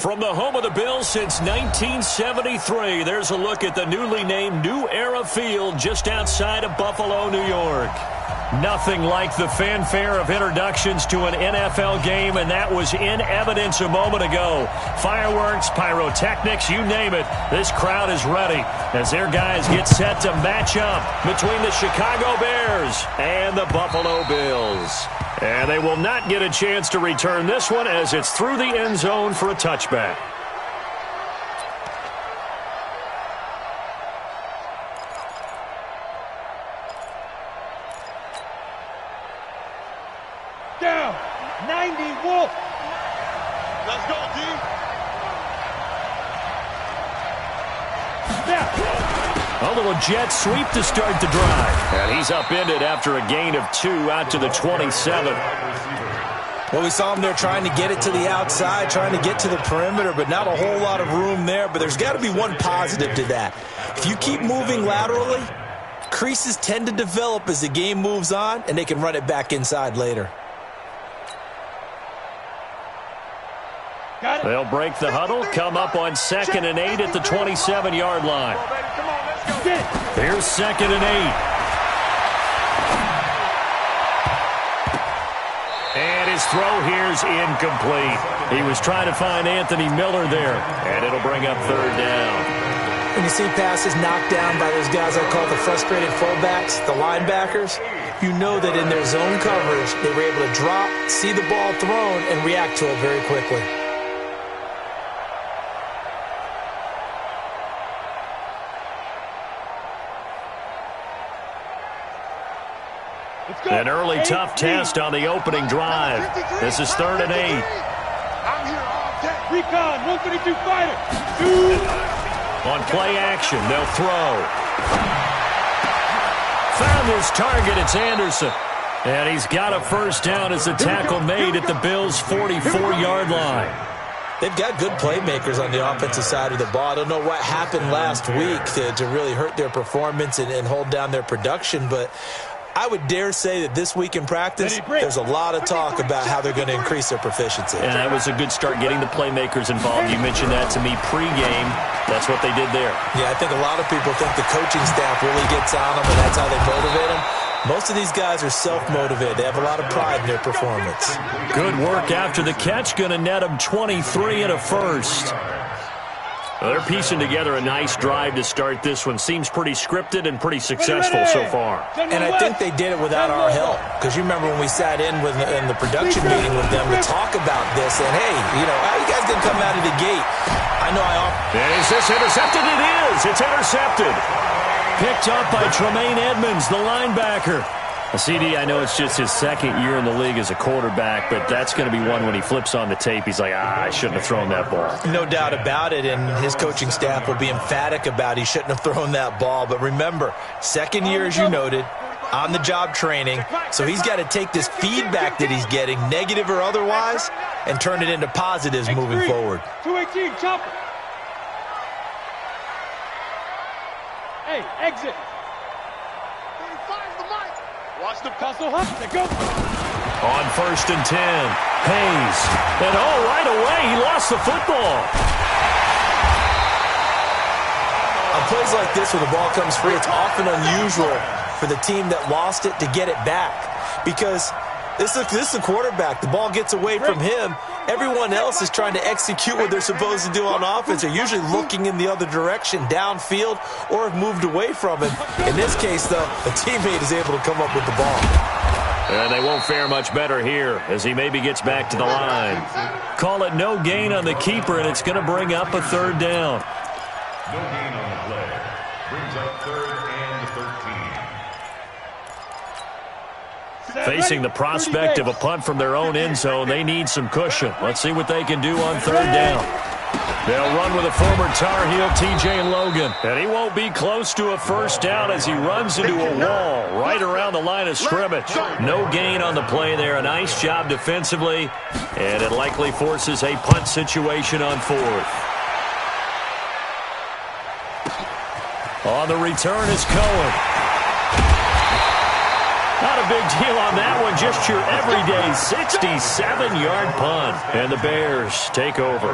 From the home of the Bills since 1973, there's a look at the newly named New Era Field just outside of Buffalo, New York. Nothing like the fanfare of introductions to an NFL game, and that was in evidence a moment ago. Fireworks, pyrotechnics, you name it. This crowd is ready as their guys get set to match up between the Chicago Bears and the Buffalo Bills. And they will not get a chance to return this one as it's through the end zone for a touchback. Down, 90 Wolf. Let's go, D. A little jet sweep to start the drive. And he's upended after a gain of 2 out to the 27. Well, we saw him there trying to get it to the outside, trying to get to the perimeter, but not a whole lot of room there. But there's got to be one positive to that. If you keep moving laterally, creases tend to develop as the game moves on, and they can run it back inside later. They'll break the huddle, come up on 2nd and 8 at the 27-yard line. Here's 2nd and 8. And his throw here's incomplete. He was trying to find Anthony Miller there, and it'll bring up 3rd down. When you see passes knocked down by those guys I call the frustrated fullbacks, the linebackers, you know that in their zone coverage, they were able to drop, see the ball thrown, and react to it very quickly. An early tough test on the opening drive. This is 3rd and 8. I'm here all day. Recon, 132 fighter. On play action, they'll throw. Found his target, it's Anderson. And he's got a 1st down as the tackle made at the Bills' 44-yard line. They've got good playmakers on the offensive side of the ball. I don't know what happened last week to really hurt their performance and hold down their production, but I would dare say that this week in practice, there's a lot of talk about how they're going to increase their proficiency. And that was a good start getting the playmakers involved. You mentioned that to me pregame. That's what they did there. Yeah, I think a lot of people think the coaching staff really gets on them, and that's how they motivate them. Most of these guys are self-motivated. They have a lot of pride in their performance. Good work after the catch. Going to net them 23 and a 1st. Well, they're piecing together a nice drive to start this one. Seems pretty scripted and pretty successful so far. And I think they did it without our help. Because you remember when we sat in the production meeting with them to talk about this. And, hey, you know, how you guys going to come out of the gate? I know Is this intercepted? It is. It's intercepted. Picked up by Tremaine Edmonds, the linebacker. CD, I know it's just his 2nd year in the league as a quarterback, but that's going to be one when he flips on the tape. He's like, I shouldn't have thrown that ball. No doubt about it, and his coaching staff will be emphatic about he shouldn't have thrown that ball. But remember, 2nd year, as you noted, on-the-job training, so he's got to take this feedback that he's getting, negative or otherwise, and turn it into positives moving forward. 218, chopper. Hey, exit. Watch the tussle, huh? They go. On 1st and 10, Hayes. And right away, he lost the football. On plays like this where the ball comes free, it's often unusual for the team that lost it to get it back. Because this is the quarterback. The ball gets away from him. Everyone else is trying to execute what they're supposed to do on offense. They're usually looking in the other direction, downfield, or have moved away from him. In this case, though, a teammate is able to come up with the ball. And they won't fare much better here as he maybe gets back to the line. Call it no gain on the keeper, and it's going to bring up a 3rd down. No gain on the play. Brings up 3rd and 13. Facing the prospect of a punt from their own end zone, they need some cushion. Let's see what they can do on 3rd down. They'll run with a former Tar Heel, T.J. Logan. And he won't be close to a 1st down as he runs into a wall right around the line of scrimmage. No gain on the play there. A nice job defensively. And it likely forces a punt situation on 4th. On the return is Cohen. Not a big deal on that one. Just your everyday 67-yard punt. And the Bears take over.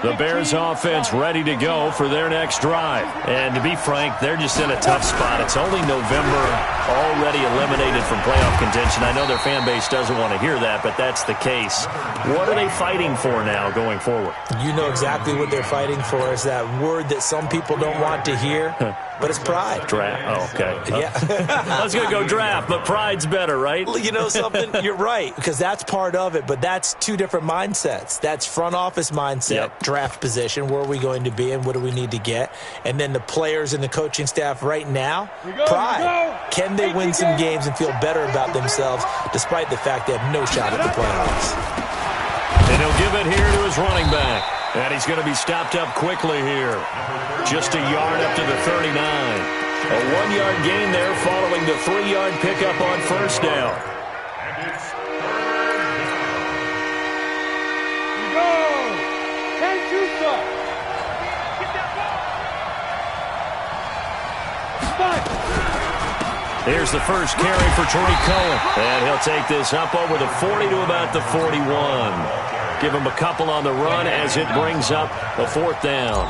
The Bears offense ready to go for their next drive. And to be frank, they're just in a tough spot. It's only November, already eliminated from playoff contention. I know their fan base doesn't want to hear that, but that's the case. What are they fighting for now going forward? You know exactly what they're fighting for. Is that word that some people don't want to hear, but it's pride. Draft. Oh, okay. Yeah. I was going to go draft, but pride's better, right? You know something? You're right, because that's part of it, but that's two different mindsets. That's front office mindset, draft position, where are we going to be and what do we need to get? And then the players and the coaching staff right now, pride. Can they win some games and feel better about themselves despite the fact they have no shot at the playoffs? And he'll give it here to his running back. And he's going to be stopped up quickly here. Just a yard up to the 39. A 1-yard gain there following the 3-yard pickup on first down. And it's go! 10-2 start. Get that ball. Here's the first carry for Tariq Cohen. And he'll take this up over the 40 to about the 41. Give him a couple on the run as it brings up a 4th down.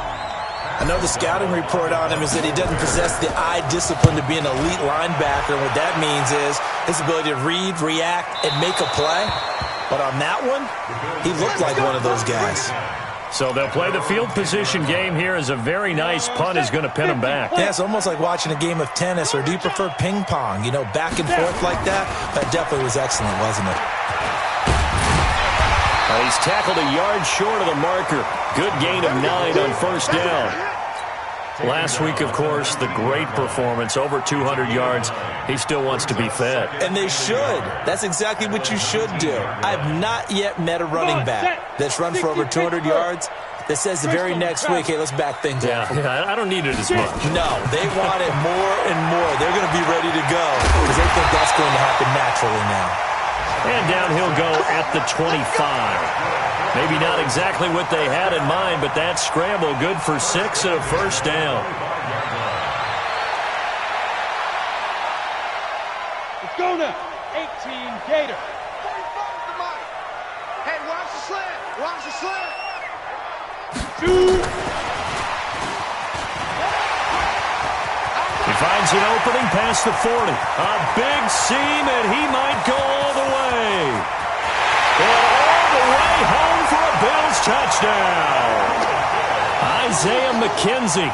I know the scouting report on him is that he doesn't possess the eye discipline to be an elite linebacker. What that means is his ability to read, react, and make a play. But on that one, he looked like one of those guys. So they'll play the field position game here as a very nice punt is going to pin him back. Yeah, it's almost like watching a game of tennis, or do you prefer ping pong? You know, back and forth like that? That definitely was excellent, wasn't it? He's tackled a yard short of the marker. Good gain of 9 on first down. Last week, of course, the great performance, over 200 yards. He still wants to be fed. And they should. That's exactly what you should do. I've not yet met a running back that's run for over 200 yards that says the very next week, hey, let's back things up. Yeah, I don't need it as much. No, they want it more and more. They're going to be ready to go because they think that's going to happen naturally now. And down he'll go at the 25. Maybe not exactly what they had in mind, but that scramble good for 6 and a first down. Let's go now. 18 Gator. Hey, watch the slant. Watch the slant. Shoot. He finds an opening past the 40. A big seam, and he might go all the way. And all the way home for a Bills touchdown. Isaiah McKenzie,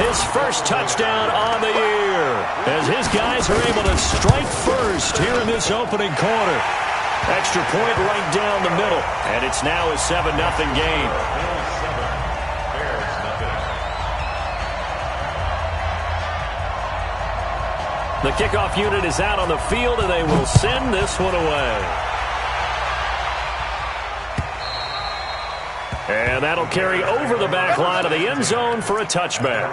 his first touchdown on the year, as his guys are able to strike first here in this opening quarter. Extra point right down the middle, and it's now a 7-0 game. The kickoff unit is out on the field, and they will send this one away. And that'll carry over the back line of the end zone for a touchback.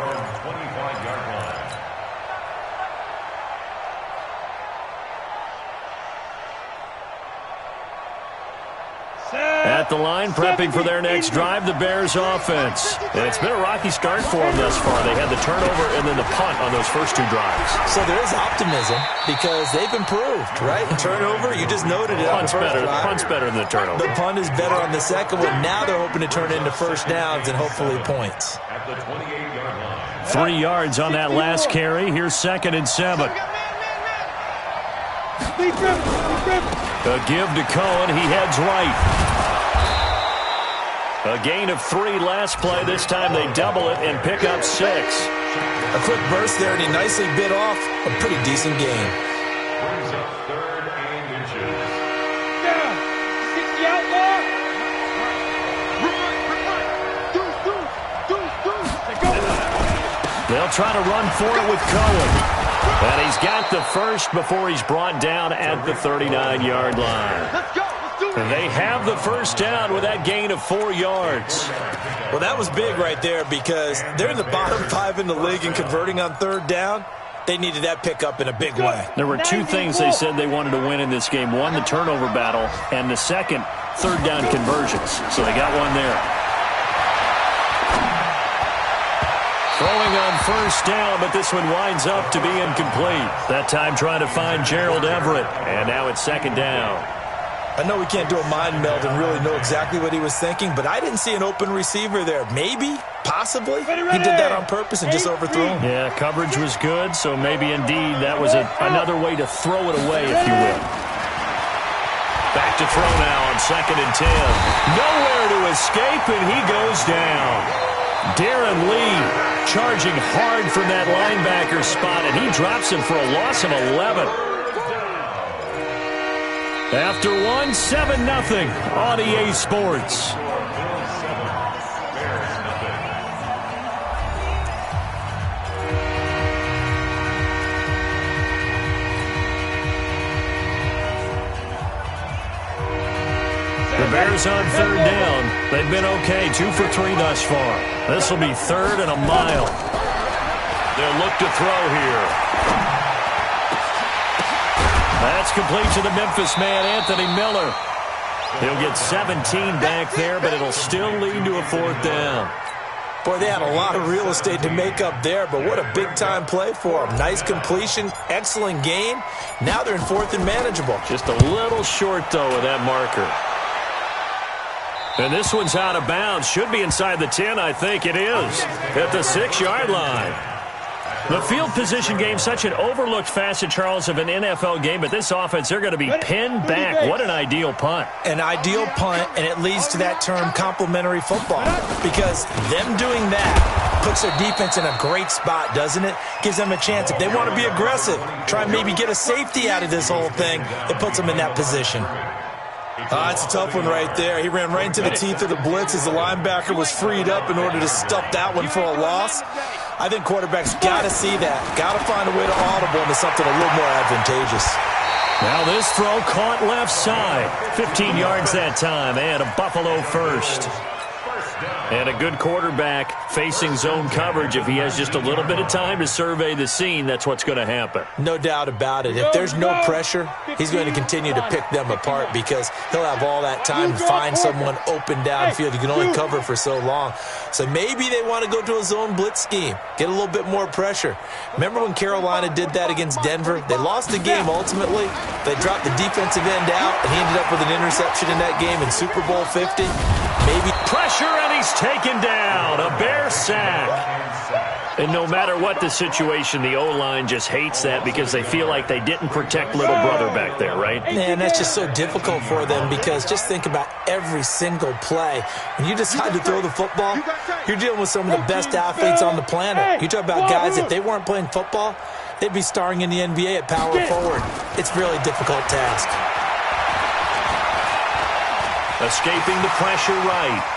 At the line, prepping for their next drive, the Bears offense. And it's been a rocky start for them thus far. They had the turnover and then the punt on those first 2 drives. So there is optimism because they've improved, right? Turnover, you just noted it. Punt's better than the turnover. The punt is better on the second one. Now they're hoping to turn it into first downs and hopefully points. At the 28-yard line. 3 yards on that last carry. Here's 2nd and 7. A give to Cohen. He heads right. A gain of 3 last play. This time they double it and pick up 6. A quick burst there, and he nicely bit off a pretty decent game. Brings up 3rd and inches. Down. 60 outlaw. They'll try to run for it with Cohen. And he's got the first before he's brought down at the 39-yard line. Let's go. They have the first down with that gain of 4 yards. Well, that was big right there because they're in the bottom 5 in the league and converting on 3rd down. They needed that pickup in a big way. There were 2 things they said they wanted to win in this game. One, the turnover battle, and the second, 3rd down conversions. So they got one there. Throwing on first down, but this one winds up to be incomplete. That time trying to find Gerald Everett, and now it's second down. I know we can't do a mind meld and really know exactly what he was thinking, but I didn't see an open receiver there. Maybe, possibly, he did that on purpose and just overthrew him. Yeah, coverage was good, so maybe indeed that was another way to throw it away, if you will. Back to throw now on 2nd and 10. Nowhere to escape, and he goes down. Darren Lee charging hard from that linebacker spot, and he drops him for a loss of 11. After 1, 7-0 on EA Sports. The Bears on 3rd down. They've been okay, 2 for 3 thus far. This will be 3rd and a mile. They'll look to throw here. That's complete to the Memphis man, Anthony Miller. He'll get 17 back there, but it'll still lead to a 4th down. Boy, they had a lot of real estate to make up there, but what a big-time play for them. Nice completion, excellent gain. Now they're in 4th and manageable. Just a little short, though, of that marker. And this one's out of bounds. Should be inside the 10, I think it is. At the 6-yard line. The field position game, such an overlooked facet, Charles, of an NFL game, but this offense, they're going to be pinned back. What an ideal punt. An ideal punt, and it leads to that term complementary football, because them doing that puts their defense in a great spot, doesn't it? Gives them a chance. If they want to be aggressive, try and maybe get a safety out of this whole thing, it puts them in that position. It's a tough one right there. He ran right into the teeth of the blitz as the linebacker was freed up in order to stuff that one for a loss. I think quarterbacks got to see that. Got to find a way to audible into something a little more advantageous. Now this throw caught left side. 15 yards that time, and a Buffalo first. And a good quarterback facing zone coverage. If he has just a little bit of time to survey the scene, that's what's going to happen. No doubt about it. If there's no pressure, he's going to continue to pick them apart because he'll have all that time to find someone open downfield. You can only cover for so long. So maybe they want to go to a zone blitz scheme, get a little bit more pressure. Remember when Carolina did that against Denver? They lost the game ultimately. They dropped the defensive end out, and he ended up with an interception in that game in Super Bowl 50. Maybe pressure, and he's taken down. A Bear sack. And no matter what the situation, the O-line just hates that because they feel like they didn't protect little brother back there, right? Man, that's just so difficult for them because just think about every single play. When you decide to throw the football, you're dealing with some of the best athletes on the planet. You talk about guys, if they weren't playing football, they'd be starring in the NBA at power forward. It's a really difficult task. Escaping the pressure right.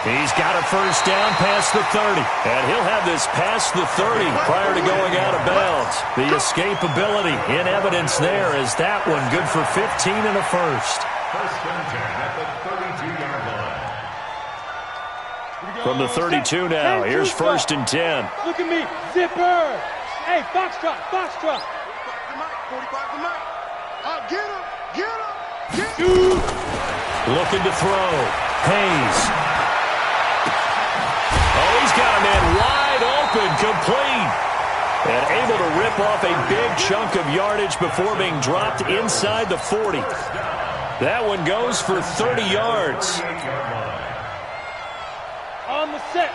He's got a first down past the 30. And he'll have this past the 30 prior to going out of bounds. The escapability in evidence there is that one good for 15 and a first. First and 10 at the 32-yard line. From the 32 now, here's first and 10. Look at me, zipper. Hey, foxtrot, foxtrot. 45 to Mike. Get him, get him, get him. Looking to throw. Hayes. Oh, he's got a man wide open, complete. And able to rip off a big chunk of yardage before being dropped inside the 40. That one goes for 30 yards. On the set.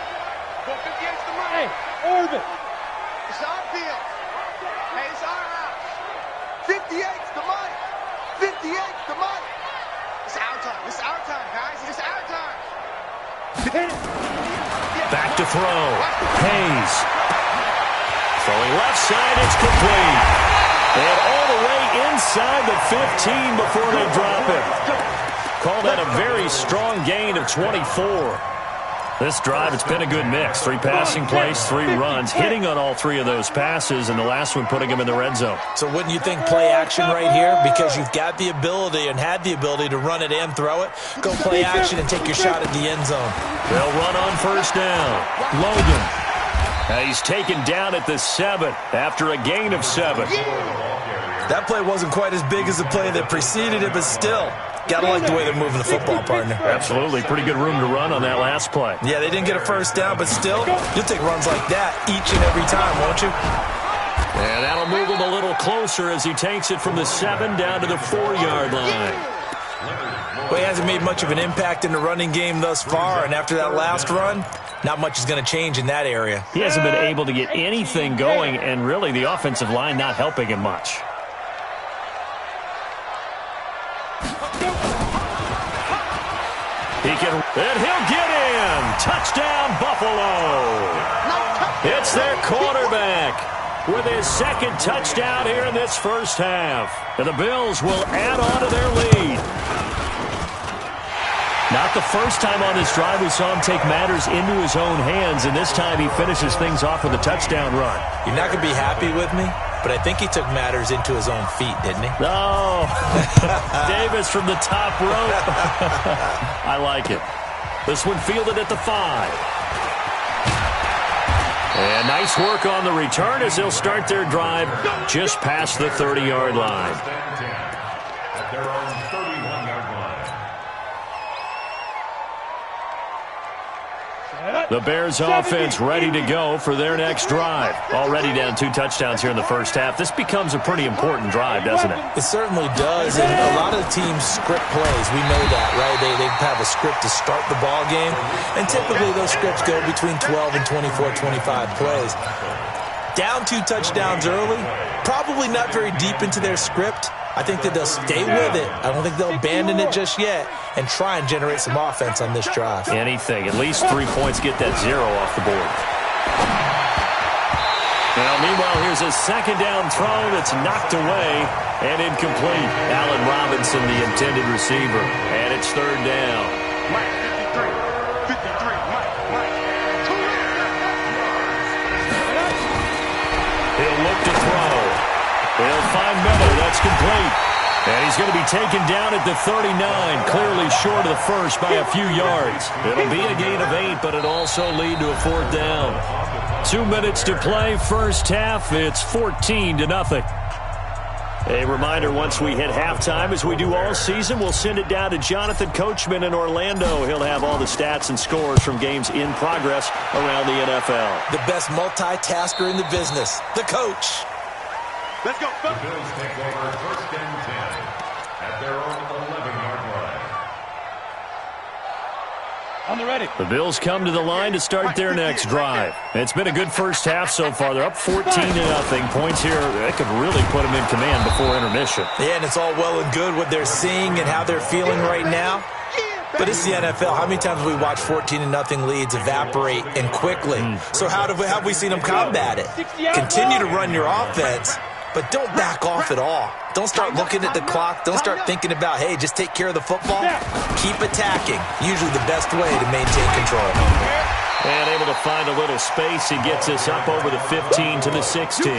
Book against the right. Hey, orbit. It's our field. Hey, it's our house. 58's the Mike. 58's the Mike. It's our time. It's our time, guys. It's our time. Back to throw. Hayes. Throwing left side, it's complete. And all the way inside the 15 before they drop it. Call that a very strong gain of 24. This drive, it's been a good mix. 3 passing plays, 3 runs, hitting on all 3 of those passes, and the last one putting him in the red zone. So wouldn't you think play action right here? Because you've got the ability and had the ability to run it and throw it. Go play action and take your shot at the end zone. They'll run on first down. Logan. He's taken down at the 7 after a gain of 7. That play wasn't quite as big as the play that preceded it, but still, Gotta like the way they're moving the football, partner. Absolutely. Pretty good room to run on that last play. Yeah, they didn't get a first down, but still, you'll take runs like that each and every time, won't you? And that'll move him a little closer as he takes it from the 7 down to the 4-yard line. Well, he hasn't made much of an impact in the running game thus far, and after that last run, not much is going to change in that area. He hasn't been able to get anything going, and really the offensive line not helping him much. And he'll get in. Touchdown, Buffalo. It's their quarterback with his second touchdown here in this first half. And the Bills will add on to their lead. Not the first time on this drive we saw him take matters into his own hands, and this time he finishes things off with a touchdown run. You're not going to be happy with me, but I think he took matters into his own feet, didn't he? No. Davis from the top rope. I like it. This one fielded at the 5. And nice work on the return as they'll start their drive just past the 30-yard line. At their own 31-yard line. The Bears offense ready to go for their next drive. Already down 2 touchdowns here in the first half. This becomes a pretty important drive, doesn't it? It certainly does, and a lot of the teams script plays. We know that, right? They have a script to start the ball game, and typically those scripts go between 12 and 24, 25 plays. Down 2 touchdowns early, probably not very deep into their script. I think that they'll stay with it. I don't think they'll abandon it just yet and try and generate some offense on this drive. Anything. At least 3 points, get that 0 off the board. Now, meanwhile, here's a second down throw that's knocked away and incomplete. Allen Robinson, the intended receiver. And it's 3rd down. Mike, 53, Mike. He'll look to throw. He'll find Miller. That's complete. And he's going to be taken down at the 39, clearly short of the first by a few yards. It'll be a gain of 8, but it'll also lead to a 4th down. 2 minutes to play, first half. It's 14-0. A reminder, once we hit halftime, as we do all season, we'll send it down to Jonathan Coachman in Orlando. He'll have all the stats and scores from games in progress around the NFL. The best multitasker in the business, the coach. Let's go. The Bills take over 1st and 10 at their own 11-yard line. On the ready. The Bills come to the line to start their next drive. It's been a good first half so far. They're up 14-0. Points here, that could really put them in command before intermission. Yeah, and it's all well and good what they're seeing and how they're feeling right now. But it's the NFL. How many times have we watched 14-0 leads evaporate and quickly? So how have we seen them combat it? Continue to run your offense, but don't back off at all. Don't start looking at the clock. Don't start thinking about, hey, just take care of the football. Keep attacking. Usually the best way to maintain control. And able to find a little space. He gets us up over the 15 to the 16.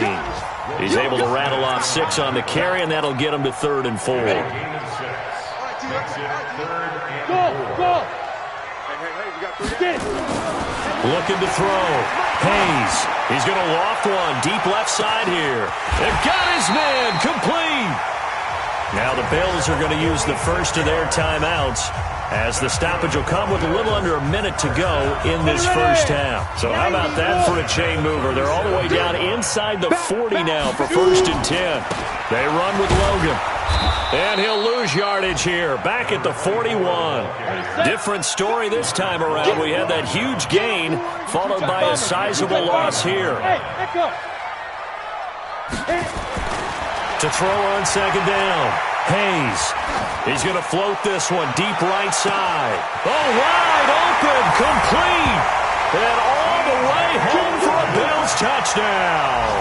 He's able to rattle off 6 on the carry, and that'll get him to 3rd and 4. Gain of 6. Makes it 3rd and 4. Go. Hey, we got 3 Looking to throw. Hayes. He's going to loft one deep left side here. They've got his man complete. Now the Bills are going to use the first of their timeouts as the stoppage will come with a little under a minute to go in this first half. So how about that for a chain mover? They're all the way down inside the 40 now for 1st and 10. They run with Logan. And he'll lose yardage here, back at the 41. Different story this time around. We had that huge gain, followed by a sizable loss here. To throw on 2nd down, Hayes. He's going to float this one deep right side. Oh, wide open, complete. And all the way home for a Bills touchdown.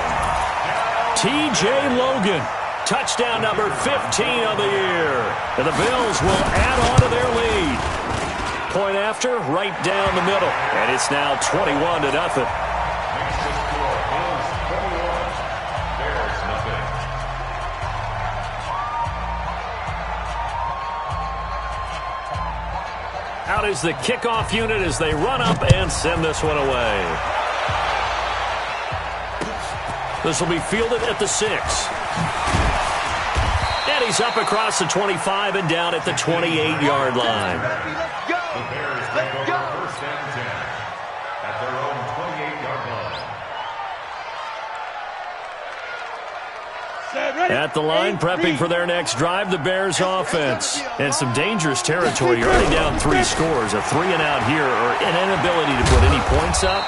T.J. Logan. Touchdown number 15 of the year. And the Bills will add on to their lead. Point after, right down the middle. And it's now 21-0. Makes the score Bills 21, Bears nothing. Out is the kickoff unit as they run up and send this one away. This will be fielded at the 6. And He's up across the 25 and down at the 28-yard line. The Bears take over 1st and 10 at their own 28-yard line. At the line, prepping for their next drive, the Bears offense. And some dangerous territory. You're already down 3 scores. A 3-and-out here, or an inability to put any points up.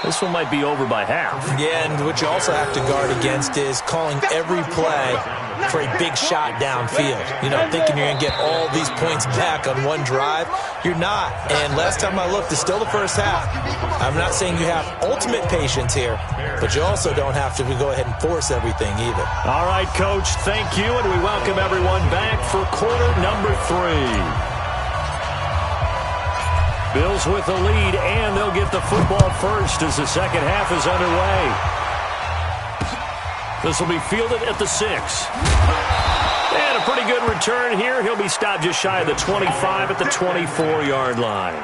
This one might be over by half. Yeah, and what you also have to guard against is calling every play for a big shot downfield. You know, thinking you're going to get all these points back on one drive. You're not. And last time I looked, it's still the first half. I'm not saying you have ultimate patience here, but you also don't have to go ahead and force everything either. All right, Coach, thank you, and we welcome everyone back for quarter number 3. Bills with the lead, and they'll get the football first as the second half is underway. This will be fielded at the 6. And a pretty good return here. He'll be stopped just shy of the 25 at the 24-yard line.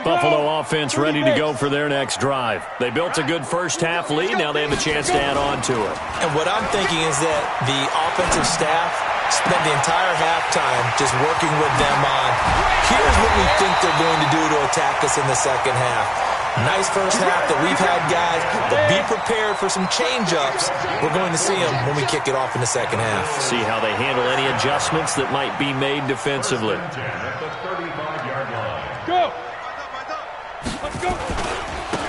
Buffalo offense ready to go for their next drive. They built a good first half lead. Now they have a chance to add on to it. And what I'm thinking is that the offensive staff spent the entire halftime just working with them on, here's what we think they're going to do to attack us in the second half. Nice first half that we've had, guys, but be prepared for some change-ups. We're going to see them when we kick it off in the second half. See how they handle any adjustments that might be made defensively. Go! Let's go!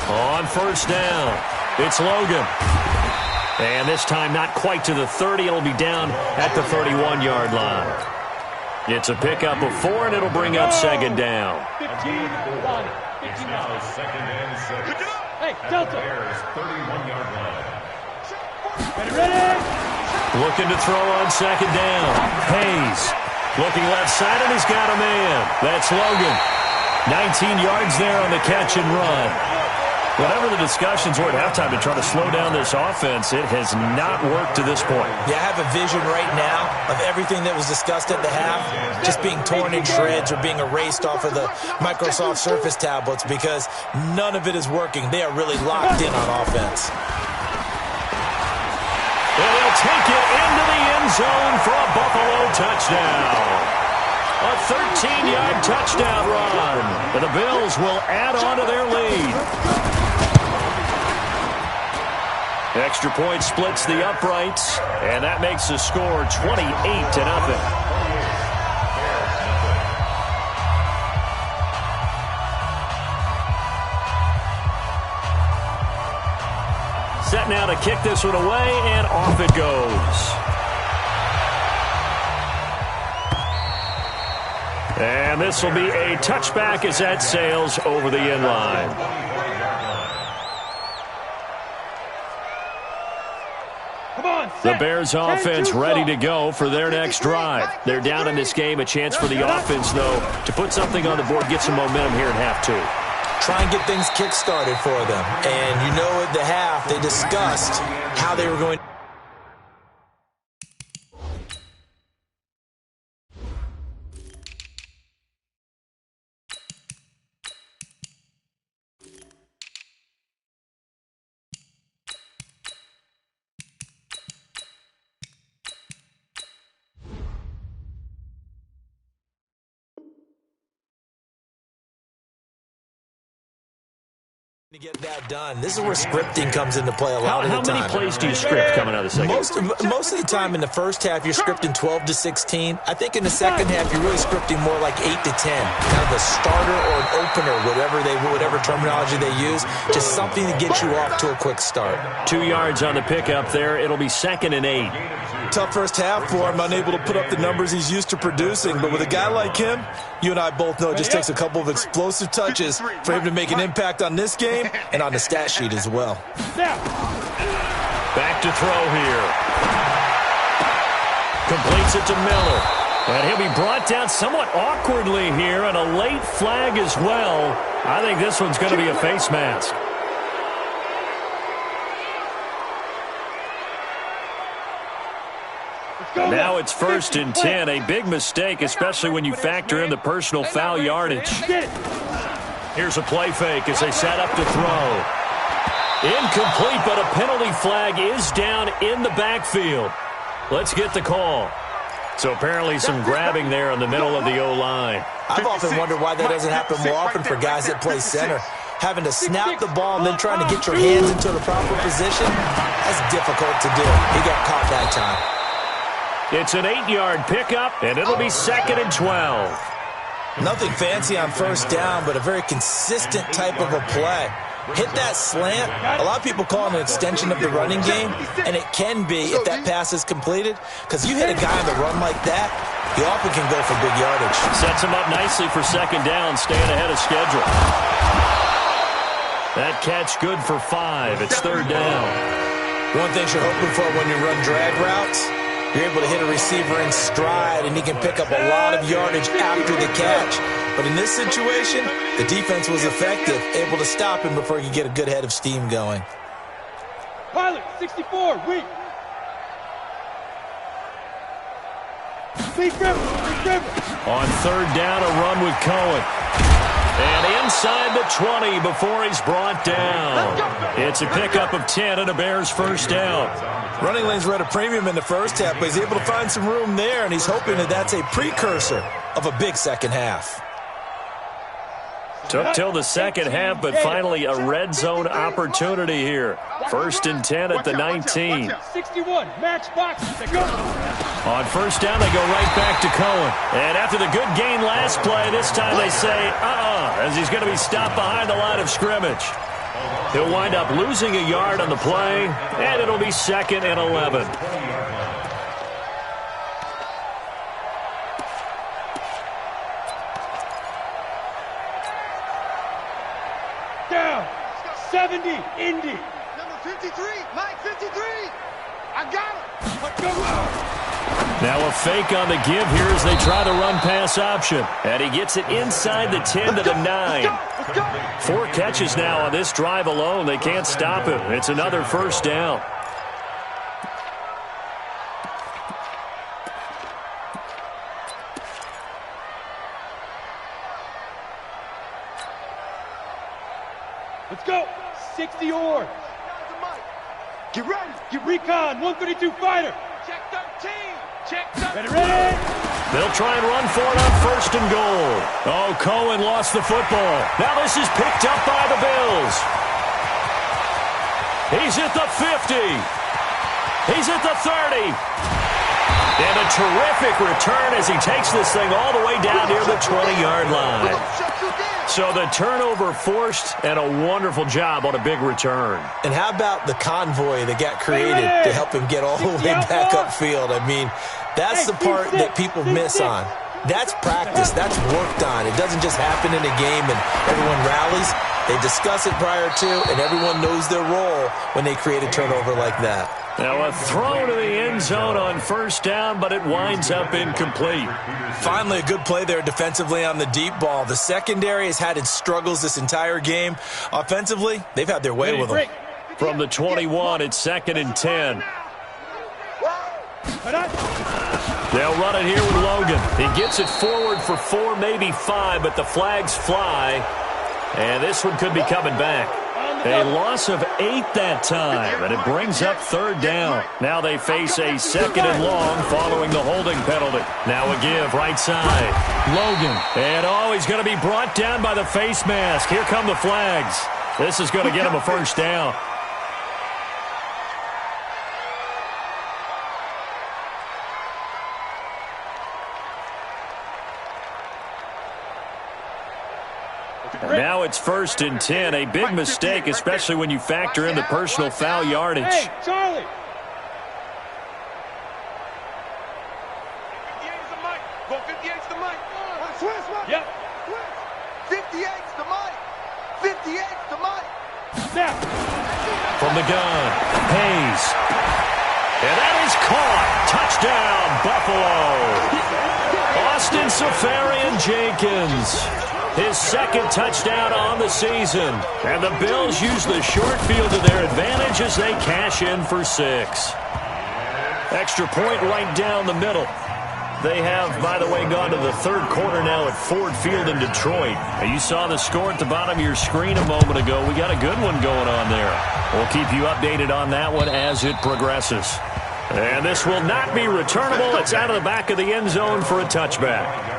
On first down, it's Logan. And this time not quite to the 30. It'll be down at the 31-yard line. It's a pickup of 4, and it'll bring up second down. 15, 15 Now second and 6. Hey, Delta. Bears 31-yard line. Ready? Looking to throw on second down. Hayes looking left side, and he's got a man. That's Logan. 19 yards there on the catch and run. Whatever the discussions were at halftime to try to slow down this offense, it has not worked to this point. Yeah, I have a vision right now of everything that was discussed at the half just being torn in shreds or being erased off of the Microsoft Surface tablets because none of it is working. They are really locked in on offense. And he'll take it into the end zone for a Buffalo touchdown. A 13-yard touchdown run. And the Bills will add on to their lead. Extra point splits the uprights, and that makes the score 28-0. Set now to kick this one away, and off it goes. And this will be a touchback as that sails over the end line. The Bears offense ready to go for their next drive. They're down in this game. A chance for the offense, though, to put something on the board, get some momentum here in half 2. Try and get things kick-started for them. And you know at the half, they discussed how they were going to. To get that done. This is where scripting comes into play a lot of the time. How many plays do you script coming out of the second? Most of the time in the first half, you're scripting 12 to 16. I think in the second half, you're really scripting more like 8 to 10. Kind of a starter or an opener, whatever terminology they use. Just something to get you off to a quick start. 2 yards on the pickup there. It'll be 2nd and 8. Tough first half for him, unable to put up the numbers he's used to producing. But with a guy like him, you and I both know it just takes a couple of explosive touches for him to make an impact on this game and on the stat sheet as well. Back to throw here. Completes it to Miller. And he'll be brought down somewhat awkwardly here, and a late flag as well. I think this one's going to be a face mask. Now it's 1st and 10. A big mistake, especially when you factor in the personal foul yardage. Here's a play fake as they set up to throw. Incomplete, but a penalty flag is down in the backfield. Let's get the call. So apparently some grabbing there in the middle of the O-line. I've often wondered why that doesn't happen more often for guys that play center. Having to snap the ball and then trying to get your hands into the proper position, that's difficult to do. He got caught that time. It's an 8-yard pickup, and it'll be 2nd and 12. Nothing fancy on first down, but a very consistent type of a play. Hit that slant. A lot of people call it an extension of the running game, and it can be if that pass is completed, because you hit a guy on the run like that, he often can go for big yardage. Sets him up nicely for 2nd down, staying ahead of schedule. That catch good for 5. It's 3rd down. One thing you're hoping for when you run drag routes, you're able to hit a receiver in stride, and he can pick up a lot of yardage after the catch. But in this situation, the defense was effective, able to stop him before he could get a good head of steam going. Pilot, 64, weak. Lead River. On 3rd down, a run with Cohen. And inside the 20 before he's brought down. It's a pickup of 10 and a Bears 1st down. Running lanes were at a premium in the first half, but he's able to find some room there, and he's hoping that that's a precursor of a big second half. Took till the second half, but finally a red zone opportunity here. 1st and 10 at the 19. 61, match box. On 1st down, they go right back to Cohen. And after the good gain last play, this time they say, as he's going to be stopped behind the line of scrimmage. He'll wind up losing a yard on the play, and it'll be 2nd and 11. Down. 70, Indy. Number 53, Mike 53. I got him. Let's go. Now a fake on the give here as they try the run-pass option. And he gets it inside the 10 to the 9. 4 catches now on this drive alone. They can't stop him. It's another 1st down. Let's go. 60 or. Get ready. Get recon. 132 fighter. Check 13. Check 13. Ready. They'll try and run for it on 1st and goal. Oh, Cohen lost the football. Now this is picked up by the Bills. He's at the 50. He's at the 30. And a terrific return as he takes this thing all the way down near the 20-yard line. So the turnover forced, and a wonderful job on a big return. And how about the convoy that got created to help him get all the way back upfield? I mean, that's the part that people miss on. That's practice. That's worked on. It doesn't just happen in a game and everyone rallies. They discuss it prior to, and everyone knows their role when they create a turnover like that. Now a throw to the end zone on 1st down, but it winds up incomplete. Finally, a good play there defensively on the deep ball. The secondary has had its struggles this entire game. Offensively, they've had their way with them. From the 21, it's 2nd and 10. They'll run it here with Logan. He gets it forward for 4, maybe 5, but the flags fly. And this one could be coming back. A loss of 8 that time, and it brings up 3rd down. Now they face a 2nd and long following the holding penalty. Now a give right side. Logan. And he's going to be brought down by the face mask. Here come the flags. This is going to get him a 1st down. And now it's 1st and 10. A big mistake, especially when you factor in the personal foul yardage. Hey, Charlie. 58's the mic. Go 58's the mic. Switch. Yep. 58's the mic. 58's the mic. Snap. From the gun, Hayes. And that is caught. Touchdown, Buffalo. Austin Safarian-Jenkins. His 2nd touchdown on the season. And the Bills use the short field to their advantage as they cash in for 6. Extra point right down the middle. They have, by the way, gone to the third quarter now at Ford Field in Detroit. You saw the score at the bottom of your screen a moment ago. We got a good one going on there. We'll keep you updated on that one as it progresses. And this will not be returnable. It's out of the back of the end zone for a touchback.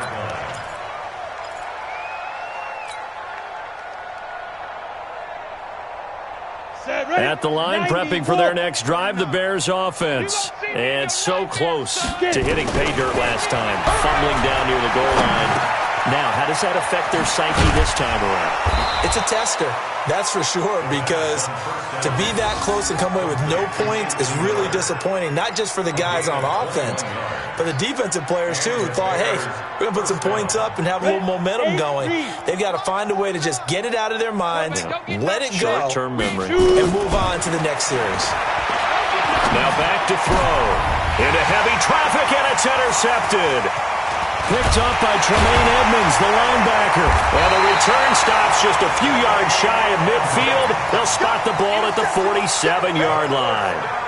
At the line, prepping for their next drive, the Bears offense. And so close to hitting pay dirt last time, fumbling down near the goal line. Now, how does that affect their psyche this time around? It's a tester, that's for sure, because to be that close and come away with no points is really disappointing, not just for the guys on offense, but the defensive players, too, who thought, hey, we're going to put some points up and have a little momentum going. They've got to find a way to just get it out of their minds, let it go, short-term memory, and move on to the next series. Now back to throw. Into heavy traffic, and it's intercepted. Picked up by Tremaine Edmonds, the linebacker. And the return stops just a few yards shy of midfield. They'll spot the ball at the 47-yard line.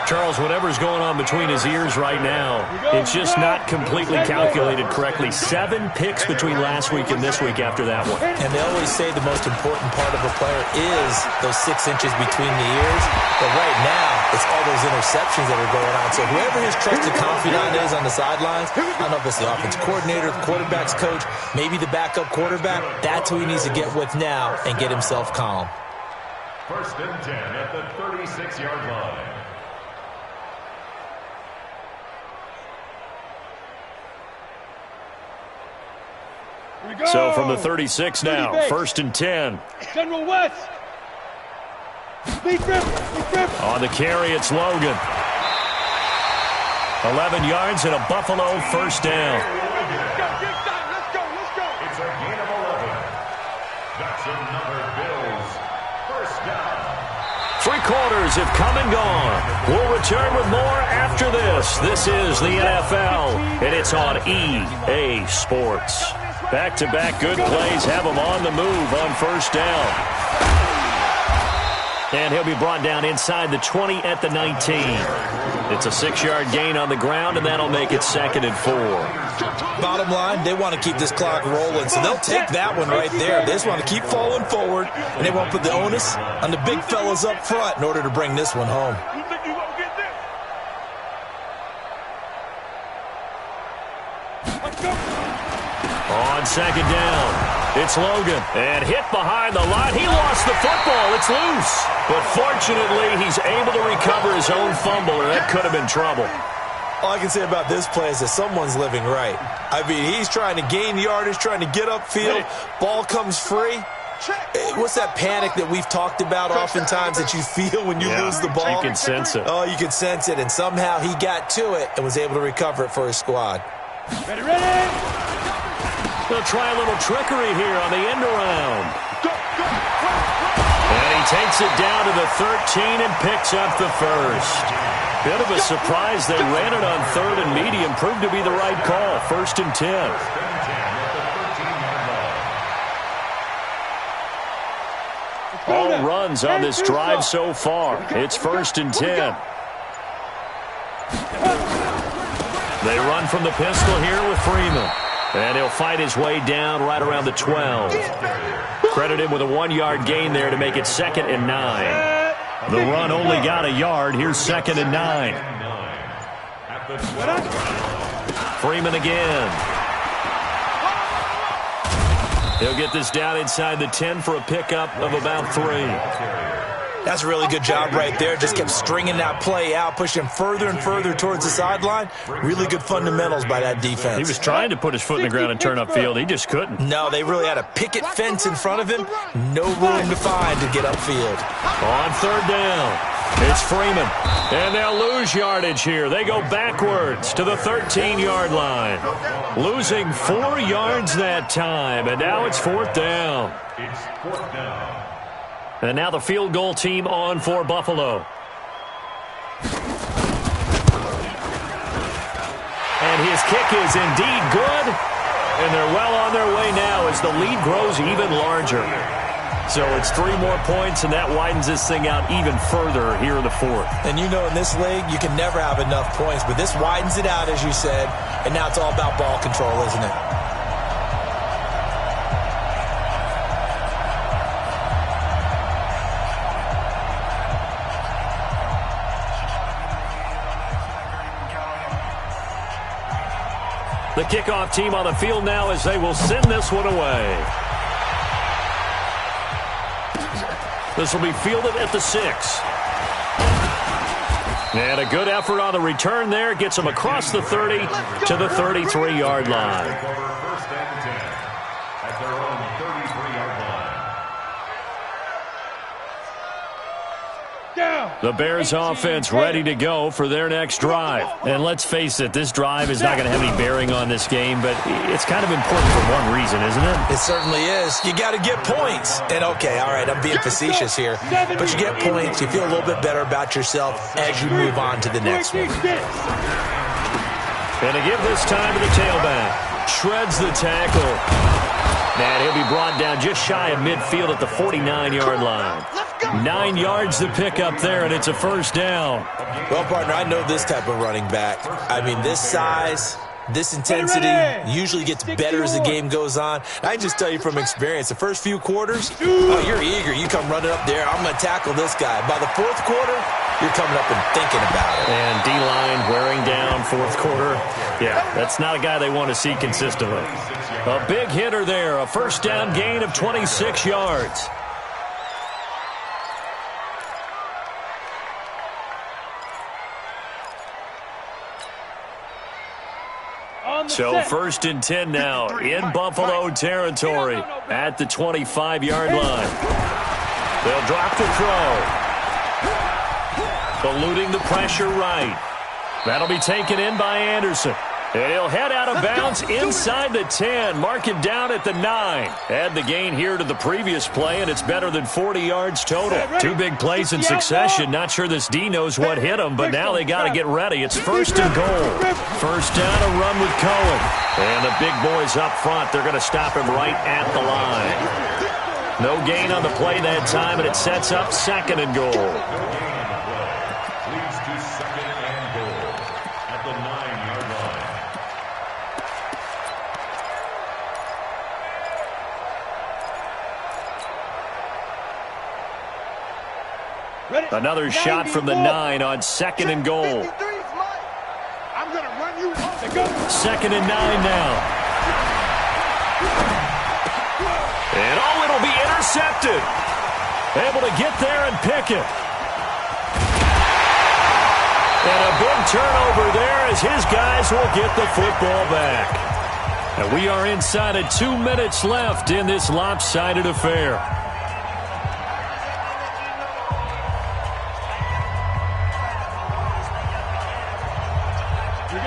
Charles, whatever's going on between his ears right now, it's just not completely calculated correctly. 7 picks between last week and this week after that one. And they always say the most important part of a player is those 6 inches between the ears. But right now, it's all those interceptions that are going on. So whoever his trusted confidant is on the sidelines, I don't know if it's the offensive coordinator, the quarterback's coach, maybe the backup quarterback, that's who he needs to get with now and get himself calm. 1st and 10 at the 36-yard line. So from the 36 now, 1st and 10. General West. On the carry, it's Logan. 11 yards and a Buffalo 1st down. Let's go. It's a gain of 11. That's another Bills 1st down. 3 quarters have come and gone. We'll return with more after this. This is the NFL, and it's on EA Sports. Back-to-back good plays have him on the move on 1st down. And he'll be brought down inside the 20 at the 19. It's a 6-yard gain on the ground, and that'll make it 2nd and 4. Bottom line, they want to keep this clock rolling, so they'll take that one right there. They just want to keep falling forward, and they won't put the onus on the big fellas up front in order to bring this one home. On 2nd down, it's Logan. And hit behind the line. He lost the football. It's loose. But fortunately, he's able to recover his own fumble, or that could have been trouble. All I can say about this play is that someone's living right. I mean, he's trying to gain yardage, trying to get upfield. Ball comes free. What's that panic that we've talked about oftentimes that you feel when you lose the ball? You can sense it. Oh, you can sense it. And somehow he got to it and was able to recover it for his squad. Ready? They'll try a little trickery here on the end around. And he takes it down to the 13 and picks up the 1st. Bit of a surprise. They ran it on 3rd and medium. Proved to be the right call. 1st and 10. All runs on this drive so far. It's 1st and 10. They run from the pistol here with Freeman. And he'll fight his way down right around the 12. Credit him with a 1-yard gain there to make it 2nd and 9. The run only got a yard. Here's 2nd and 9. Freeman again. He'll get this down inside the 10 for a pickup of about 3. That's a really good job right there. Just kept stringing that play out, pushing further and further towards the sideline. Really good fundamentals by that defense. He was trying to put his foot in the ground and turn upfield. He just couldn't. No, they really had a picket fence in front of him. No room to find to get upfield. On 3rd down, it's Freeman. And they'll lose yardage here. They go backwards to the 13-yard line. Losing 4 yards that time. And now it's 4th down. It's 4th down. And now the field goal team on for Buffalo. And his kick is indeed good. And they're well on their way now as the lead grows even larger. So it's 3 more points, and that widens this thing out even further here in the fourth. And you know in this league, you can never have enough points, but this widens it out, as you said, and now it's all about ball control, isn't it? The kickoff team on the field now as they will send this one away. This will be fielded at the 6. And a good effort on the return there. Gets them across the 30 to the 33-yard line. First and 10 at their own 33-yard line. The Bears offense ready to go for their next drive. And let's face it, this drive is not going to have any bearing on this game, but it's kind of important for one reason, isn't it? It certainly is. You got to get points. And, okay, all right, I'm being facetious here, but you get points. You feel a little bit better about yourself as you move on to the next one. And to give this time to the tailback. Shreds the tackle. And he'll be brought down just shy of midfield at the 49-yard line. 9 yards to pick up there, and it's a first down. Well, partner, I know this type of running back. I mean, this size, this intensity usually gets better as the game goes on. I just tell you from experience, the first few quarters, oh, you're eager. You come running up there, I'm going to tackle this guy. By the fourth quarter, you're coming up and thinking about it. And D-line wearing down fourth quarter. Yeah, that's not a guy they want to see consistently. A big hitter there, a first down gain of 26 yards. So first and 10 now in Buffalo territory at the 25-yard line. They'll drop the throw. Eluding the pressure right. That'll be taken in by Anderson. And he'll head out of bounds inside the 10. Mark it down at the 9. Add the gain here to the previous play, and it's better than 40 yards total. 2 big plays in succession. Not sure this D knows what hit him, but now they got to get ready. It's first and goal. First down, a run with Cohen. And the big boys up front, they're going to stop him right at the line. No gain on the play that time, and it sets up second and goal. Another shot from the 9 on second and goal. I'm gonna run you off. Second and 9 now. And oh, it'll be intercepted. Able to get there and pick it. And a big turnover there as his guys will get the football back. And we are inside of 2 minutes left in this lopsided affair.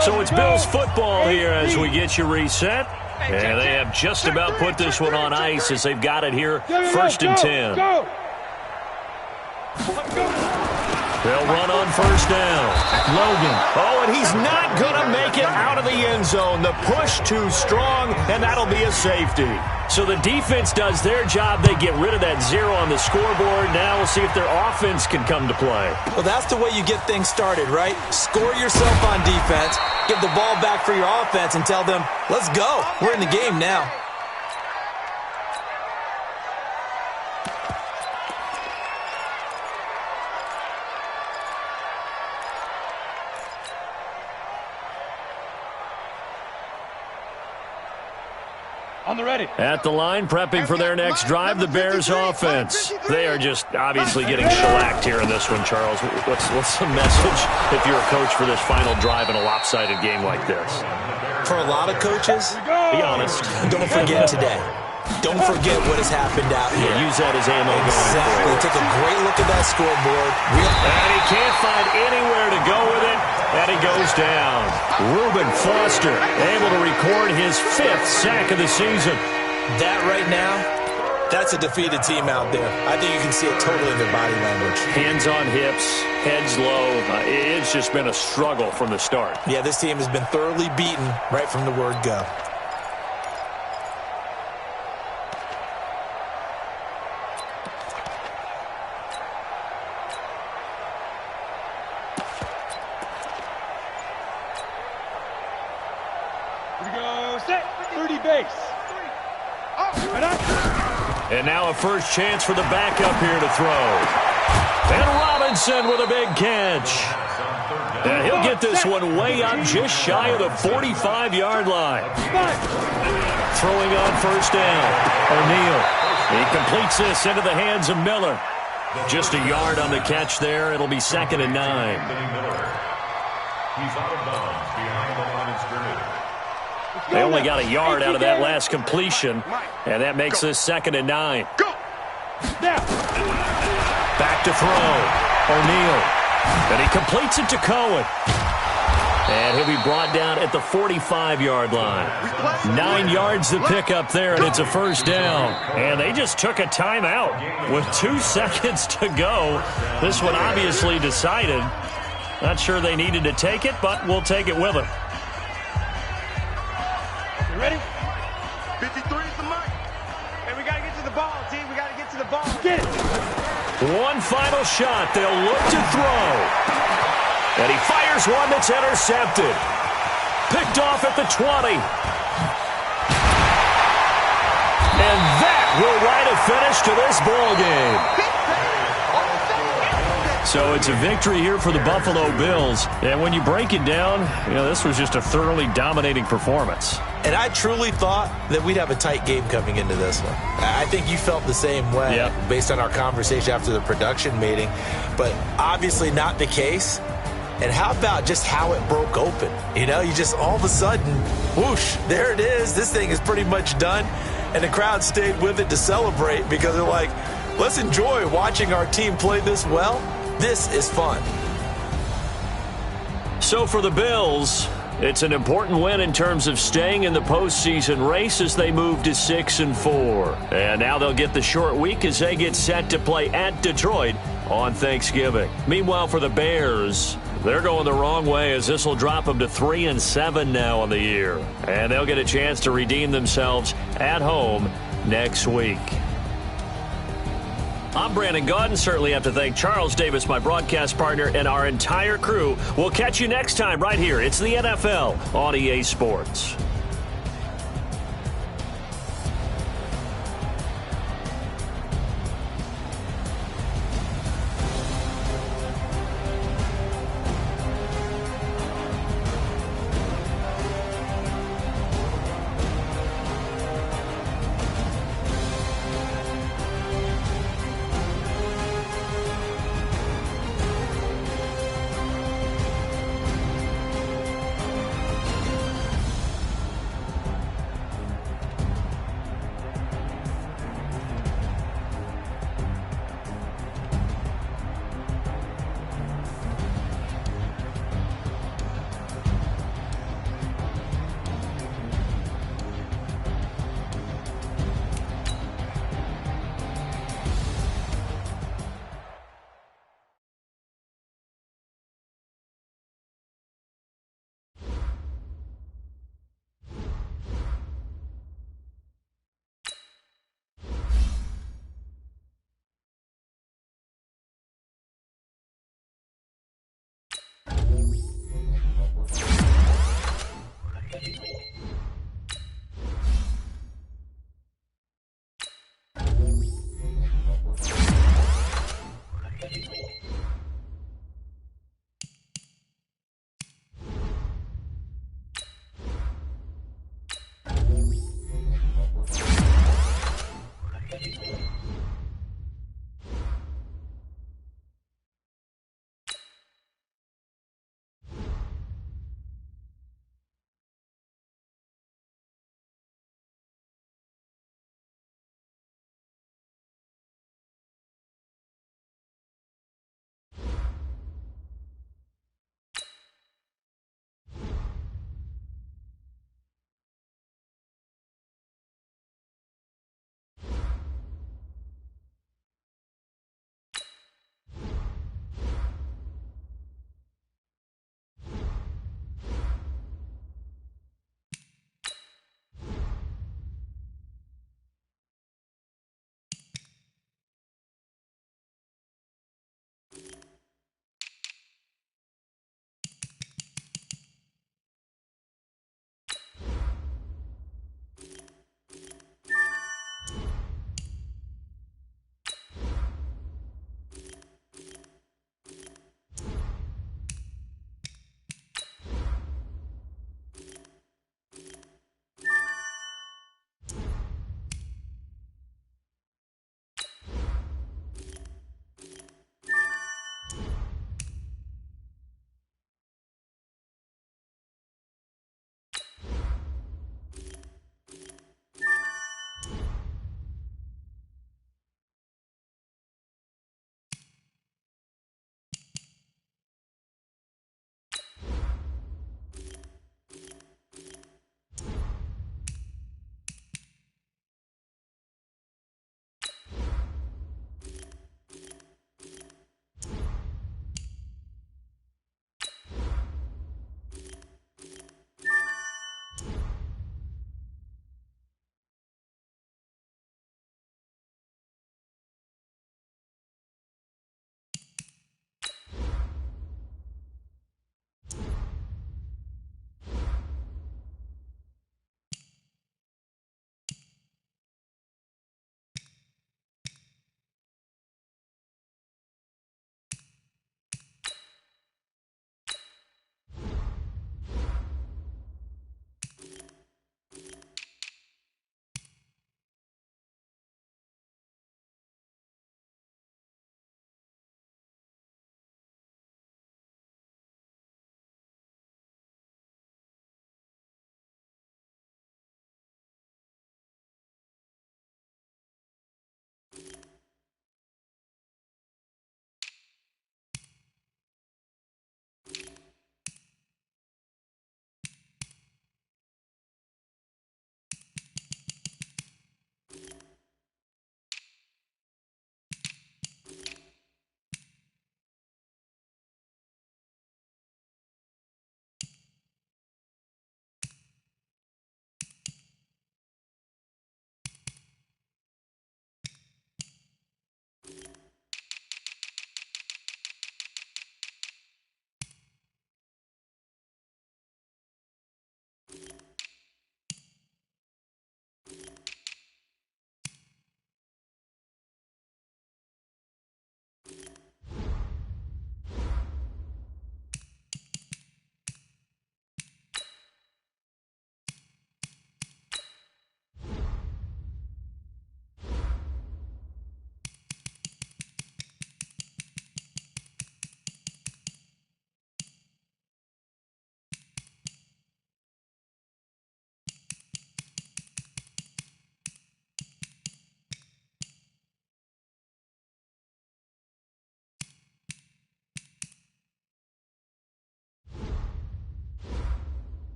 So it's Bills football here as we get you reset. And they have just about put this one on ice as they've got it here. First and 10. They'll run on first down. Logan. Oh, and he's not going to make it out of the end zone. The push too strong, and that'll be a safety. So the defense does their job. They get rid of that 0 on the scoreboard. Now we'll see if their offense can come to play. Well, that's the way you get things started, right? Score yourself on defense, give the ball back for your offense, and tell them, let's go. We're in the game now. On the ready. At the line, prepping for their next drive, the Bears offense. They are just obviously getting shellacked here in this one, Charles. What's the message if you're a coach for this final drive in a lopsided game like this? For a lot of coaches, be honest. Don't forget today. Don't forget what has happened out here. Use that as ammo. Exactly. Take a great look at that scoreboard. And he can't find anywhere to go with it. And he goes down. Reuben Foster able to record his 5th sack of the season. That right now, that's a defeated team out there. I think you can see it totally in their body language. Hands on hips, heads low. It's just been a struggle from the start. Yeah, this team has been thoroughly beaten right from the word go. Set. 30 base. And now a first chance for the backup here to throw. And Robinson with a big catch. And he'll get this one way up just shy of the 45-yard line. Throwing on first down. O'Neal. He completes this into the hands of Miller. Just a yard on the catch there. It'll be 2nd and 9. He's out of bounds behind the line of scrimmage. They only got a yard out of that last completion, and that makes this 2nd and 9. Back to throw. O'Neal. And he completes it to Cohen. And he'll be brought down at the 45-yard line. 9 yards to pick up there, and it's a first down. And they just took a timeout with 2 seconds to go. This one obviously decided. Not sure they needed to take it, but we'll take it with them. You ready? 53 is the mic. Hey, we got to get to the ball, T. We got to get to the ball. Get it. One final shot. They'll look to throw. And he fires one that's intercepted. Picked off at the 20. And that will write a finish to this ball game. So it's a victory here for the Buffalo Bills. And when you break it down, this was just a thoroughly dominating performance. And I truly thought that we'd have a tight game coming into this one. I think you felt the same way based on our conversation after the production meeting. But obviously not the case. And how about just how it broke open? You just all of a sudden, whoosh, there it is. This thing is pretty much done. And the crowd stayed with it to celebrate because they're like, let's enjoy watching our team play this well. This is fun. So for the Bills, it's an important win in terms of staying in the postseason race as they move to 6-4. And now they'll get the short week as they get set to play at Detroit on Thanksgiving. Meanwhile, for the Bears, they're going the wrong way as this will drop them to 3-7 now on the year. And they'll get a chance to redeem themselves at home next week. I'm Brandon Gaudin. Certainly have to thank Charles Davis, my broadcast partner, and our entire crew. We'll catch you next time right here. It's the NFL on EA Sports.